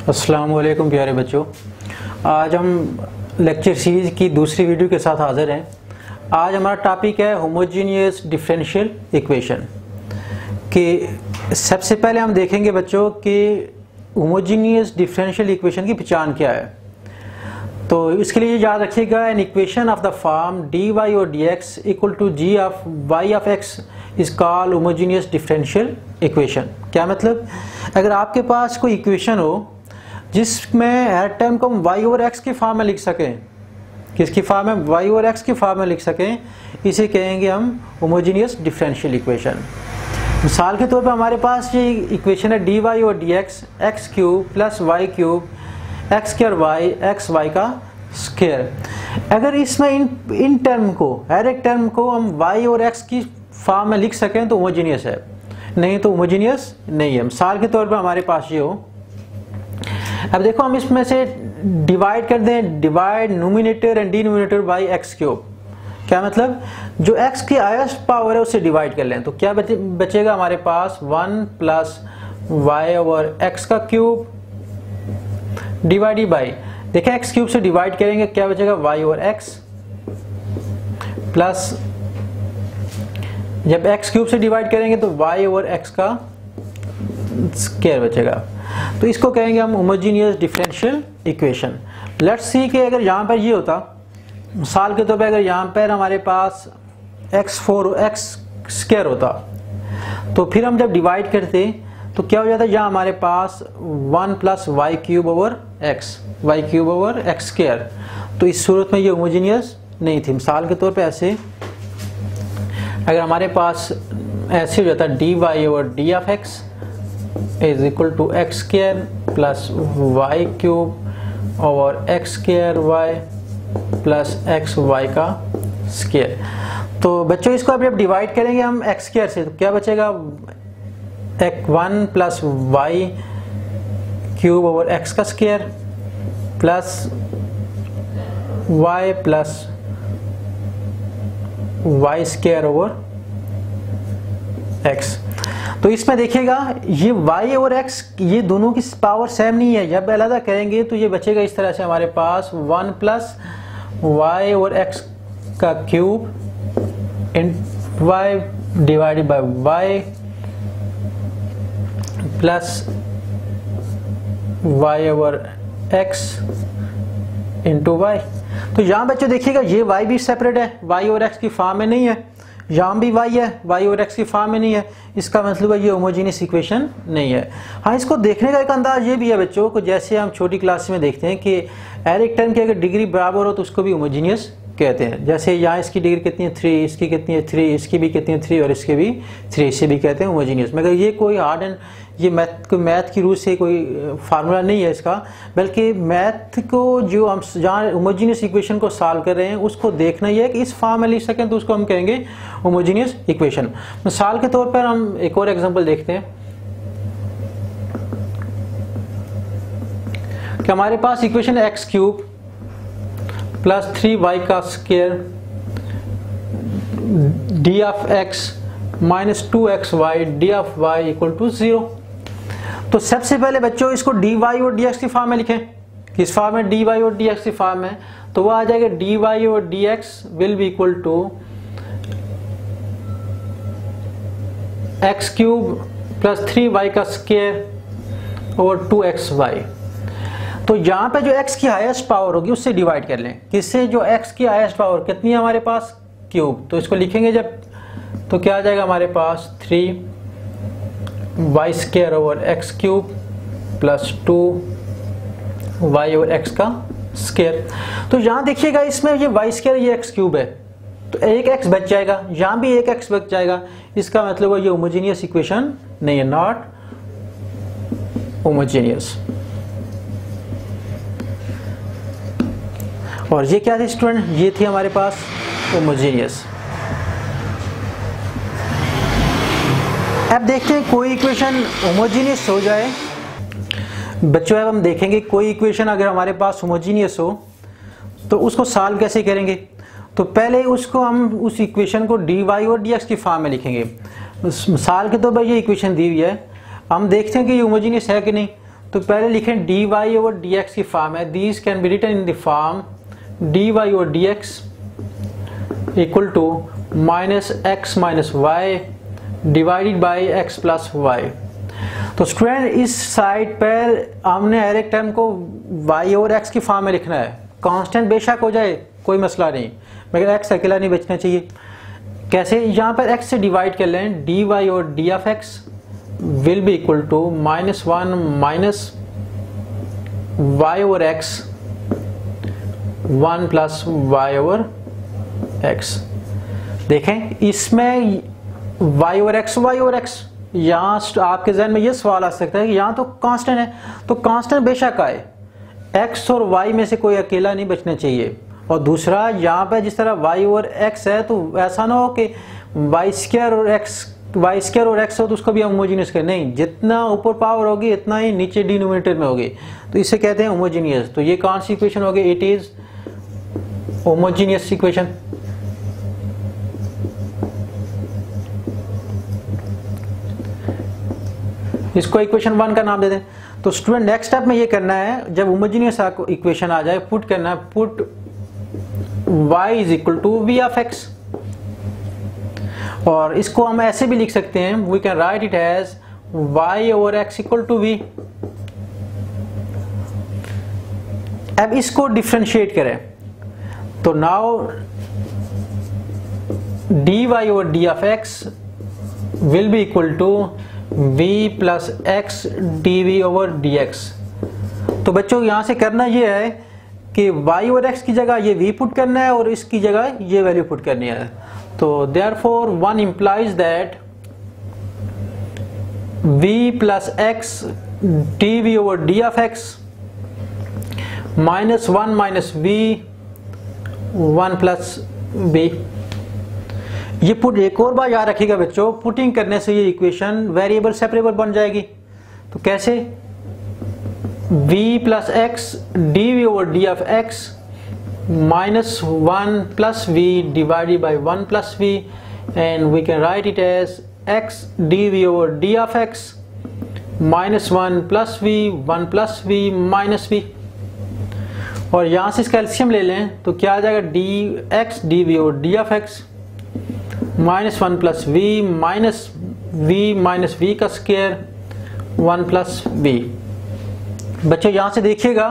अस्सलाम वालेकुम प्यारे बच्चों, आज हम लेक्चर सीरीज की दूसरी वीडियो के साथ हाज़िर हैं। आज हमारा टॉपिक है होमोजीनियस डिफरेंशियल इक्वेशन। कि सबसे पहले हम देखेंगे बच्चों कि होमोजीनियस डिफरेंशियल इक्वेशन की पहचान क्या है। तो इसके लिए याद रखिएगा, an equation of the form d y और d x equal to g of y of x is called homogeneous differential equation. क्या मतलब, अगर आपके पास कोई इक्वेशन हो जिसमें हर टर्म को हम y और x की फॉर्म में लिख सकें, किसकी फॉर्म में, y और x की फॉर्म में लिख सकें, इसे कहेंगे हम होमोजीनियस डिफरेंशियल इक्वेशन। मिसाल के तौर पर हमारे पास ये इक्वेशन है डी वाई और d x, x cube plus y cube x square y x y का स्क्वायर। अगर इसमें इन टर्म को, हर एक टर्म को हम y और x की फॉर्म में लिख सकें तो होमोजीनियस है, नहीं तो होमोजीनियस नहीं है। मिसाल के तौर पर हमारे पास ये हो, अब देखो हम इसमें से डिवाइड कर दें, divide nominator and denominator by x cube. क्या मतलब, जो x की हाईएस्ट पावर है उससे डिवाइड कर लें तो क्या बचेगा हमारे पास 1 प्लस वाई ओवर एक्स का क्यूब डिवाइड बाई, देखिए एक्स क्यूब से डिवाइड करेंगे क्या बचेगा y ओवर एक्स, प्लस जब एक्स क्यूब से डिवाइड करेंगे तो y ओवर एक्स का स्क्वायर बचेगा। तो इसको कहेंगे हम homogeneous differential equation. Let's see कि अगर यहाँ पर ये होता, मिसाल के तौर पर अगर यहाँ पर हमारे पास x4 x स्क्वायर होता तो फिर हम जब डिवाइड करते तो क्या हो जाता, यहाँ हमारे पास 1 plus y cube over x, y cube over x square. तो इस सूरत में ये होमोजीनियस नहीं थी। मिसाल के तौर पे ऐसे अगर हमारे पास ऐसे हो जाता d y over d of x is equal to x square plus y cube over x square y plus x y का स्क्वायर। तो बच्चों इसको अभी अब डिवाइड करेंगे हम एक्स स्क्वायर से, तो क्या बचेगा, 1 plus y cube over x का square plus y plus y square over x. तो इसमें देखिएगा ये y और x ये दोनों की पावर सेम नहीं है, जब अलग करेंगे तो ये बचेगा इस तरह से हमारे पास 1 प्लस वाई और x का cube in y divided by y plus y over x into y। तो यहाँ बच्चों देखिएगा ये y भी सेपरेट है, y और x की फॉर्म में नहीं है, यहाँ भी y है, y और x की फॉर्म में नहीं है, इसका मतलब है ये होमोजीनियस इक्वेशन नहीं है। हाँ, इसको देखने का एक अंदाज ये भी है बच्चों को, जैसे हम छोटी क्लास में देखते हैं कि हर एक टर्म की अगर डिग्री बराबर हो तो उसको भी होमोजीनियस कहते हैं। जैसे यहाँ इसकी डिग्री कितनी है 3, इसकी कितनी है 3, इसकी भी कितनी है 3 और इसके भी 3, इसे भी कहते हैं होमोजीनियस। मगर ये कोई हार्ड एंड ये मैथ की रूप से कोई फार्मूला नहीं है इसका, बल्कि मैथ को जो हम जहाँ होमोजीनियस इक्वेशन को सॉल्व कर रहे हैं उसको देखना ही है कि इस फॉर्म में लिख सकें तो उसको हम कहेंगे होमोजीनियस इक्वेशन। मिसाल के तौर पर हम एक और एग्जांपल देखते हैं कि हमारे पास इक्वेशन है एक्स क्यूब प्लस 3y का square d of x minus 2xy d of y equal to 0। तो सबसे पहले बच्चों इसको dy और dx की फॉर्म में लिखें। किस फॉर्म में, dy और dx की फॉर्म में, तो वो आ जाएगा dy और dx will be equal to x cube plus 3y का स्क्वायर और 2xy। तो यहाँ पे जो x की हाईएस्ट पावर होगी उससे डिवाइड कर लें, किससे, जो x की हाईएस्ट पावर कितनी है हमारे पास, क्यूब। तो इसको लिखेंगे जब तो क्या आ जाएगा हमारे पास 3y square over x cube plus 2y over x का स्क्वायर। तो यहाँ देखिएगा इसमें ये y स्क्वायर ये x क्यूब है तो एक x बच जाएगा, यहाँ भी एक x बच जाएगा, इसका मतलब है ये होमोजीनियस इक्वेशन नहीं है, नॉट होमोजीनियस। और ये क्या थी स्टूडेंट, ये थी हमारे पास होमोजीनियस। अब देखते हैं कोई इक्वेशन होमोजीनियस हो जाए बच्चों। अब हम देखेंगे कोई इक्वेशन अगर हमारे पास होमोजीनियस हो तो उसको सॉल्व कैसे करेंगे। तो पहले उसको हम उस इक्वेशन को dy और dx की फॉर्म में लिखेंगे। मिसाल के तौर पर ये इक्वेशन दी हुई है, हम देखते हैं कि ये होमोजीनियस है कि नहीं। तो पहले लिखें d y over d x की फॉर्म है, these can be written in the form d y over d x equal to minus x minus y divided by x plus y. तो स्टूडेंट इस साइड पर हमने हर एक term को y और x की फॉर्म में लिखना है। कांस्टेंट बेशक हो जाए कोई मसला नहीं, मगर x अकेला नहीं बचना चाहिए। कैसे? यहाँ पर x से डिवाइड कर लें, dy और d of x will be equal to minus one minus y over x one plus y over x। देखें इसमें y ओवर x यहाँ आपके जहन में ये सवाल आ सकता है कि यहाँ तो कांस्टेंट है, तो कांस्टेंट बेशक आए, x और y में से कोई अकेला नहीं बचना चाहिए। और दूसरा यहाँ पे जिस तरह y और x है तो ऐसा ना हो कि y स्क्वायर और x हो तो उसको भी हम होमोजीनियस करें, नहीं, जितना ऊपर पावर होगी इतना ही नीचे डिनोमिनेटर में होगी, तो इसे कहते हैं होमोजीनियस। तो ये कौन सी इक्वेशन होगी? It is homogeneous equation. इसको इक्वेशन 1 का नाम दे दें। तो स्टूडेंट नेक्स्ट स्टेप में ये करना है, जब होमोजेनियस इक्वेशन आ जाए पुट करना है, put y is equal to v of x, और इसको हम ऐसे भी लिख सकते हैं, we can write it as y over x equal to v। अब इसको डिफरेंशिएट करें तो now dy over d of x will be equal to v plus x d v over d x. तो बच्चों यहाँ से करना ये है कि y और x की जगह ये v पुट करना है और इसकी जगह ये वैल्यू पुट करनी है। तो therefore one implies that v plus x d v over d of x minus one minus v one plus v। ये पुट एक और बार याद रखिएगा बच्चों, पुटिंग करने से ये इक्वेशन वेरिएबल सेपरेबल बन जाएगी। तो कैसे? v plus x d v over d of x minus one plus v divided by one plus v, and we can write it as x d v over d of x minus one plus v minus v. और यहाँ से इसका LCM ले लें तो क्या आ जाएगा? D x d v over d of x minus one plus v minus v का स्क्वायर वन प्लस वी। बच्चों यहाँ से देखिएगा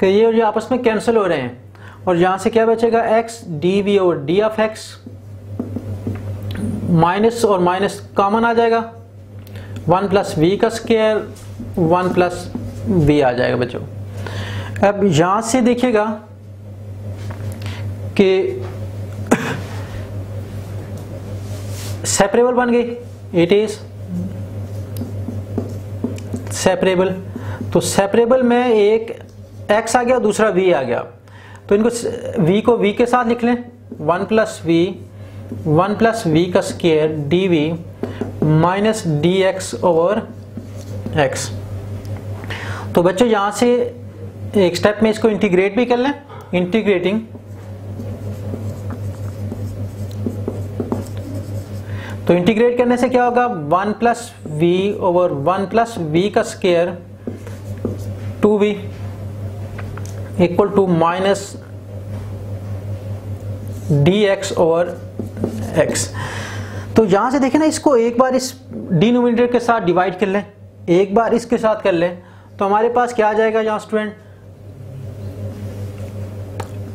कि ये आपस में कैंसिल हो रहे हैं, और यहाँ से क्या बचेगा? एक्स डी वी और डी ऑफ एक्स, माइनस और माइनस कॉमन आ जाएगा, वन प्लस वी का स्क्वायर वन प्लस वी आ जाएगा बच्चों। अब यहाँ से देखिएगा कि सेपरेबल बन गई, इट इज सेपरेबल। तो सेपरेबल में एक x आ गया दूसरा v आ गया, तो इनको v को v के साथ लिख लें, वन प्लस वी का square d v minus d x over x. तो बच्चों यहाँ से एक स्टेप में इसको इंटीग्रेट भी कर लें, इंटीग्रेटिंग तो इंटीग्रेट करने से क्या होगा? One plus v over one plus v का square two v equal to minus d x over x. तो यहां से देखें ना, इसको एक बार इस डिनोमिनेटर के साथ डिवाइड कर लें, एक बार इसके साथ कर लें, तो हमारे पास क्या आ जाएगा यहाँ student?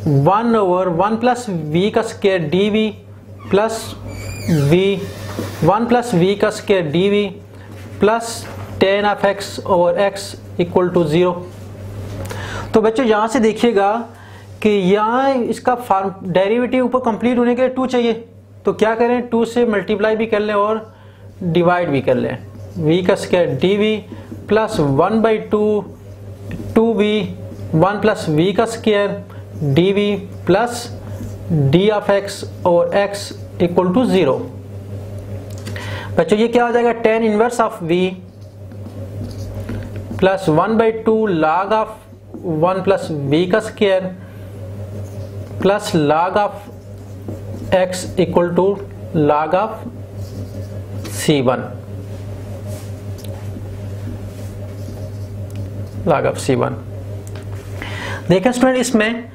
One over one plus v का square d v plus v one plus v का square d v plus tan of x over x equal to 0। तो बच्चों यहाँ से देखिएगा कि यहाँ इसका डेरिवेटिव ऊपर कंप्लीट होने के लिए 2 चाहिए, तो क्या करें? 2 से मल्टीप्लाई भी कर लें और डिवाइड भी कर लें, v का square d v plus one by two v one plus v का square d v plus d of x और एक्स इक्वल टू 0। बच्चों ये क्या हो जाएगा? Tan inverse of v plus one by two log of one plus v का square plus log of x equal to log of c1। log of C1। देखें student, इसमें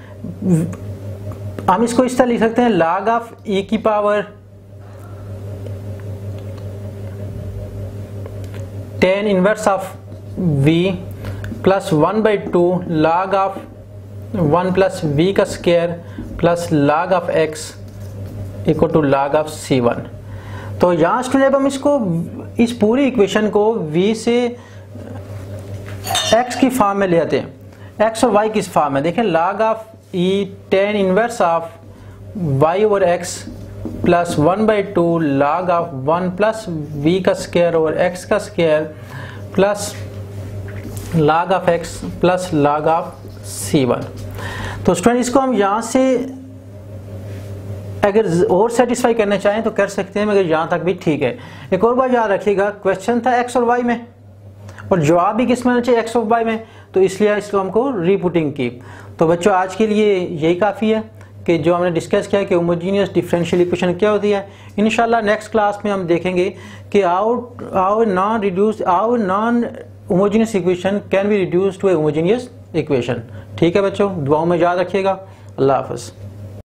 हम इसको इस तरह लिख सकते हैं log of e की power 10 inverse of v plus 1/2 log of 1 plus v का square plus log of x equal to log of C1। तो यहाँ स्टूडेंट जब हम इसको इस पूरी इक्वेशन को v से x की फॉर्म में ले आते हैं, x और y किस फॉर्म में, देखें log of e 10 inverse of y over x plus 1/2 log of 1 plus v का स्क्वायर ओवर x का square plus log of x plus log of C1। तो स्टूडेंट इसको हम यहाँ से अगर और सेटिस्फाई करना चाहें तो कर सकते हैं, मगर यहाँ तक भी ठीक है। एक और बात याद रखिएगा, क्वेश्चन था x और y में और जवाब भी किस में होना चाहिए, x और y में, तो इसलिए इसको हमको रीपुटिंग की। तो बच्चों आज के लिए यही काफ़ी है कि जो हमने डिस्कस किया कि होमोजीनियस डिफरेंशियल इक्वेशन क्या होती है। इंशाल्लाह नेक्स्ट क्लास में हम देखेंगे कि how non homogeneous equation can be reduce to a homogeneous equation. ठीक है बच्चों, दुआओं में याद रखिएगा। अल्लाह हाफ़िज़।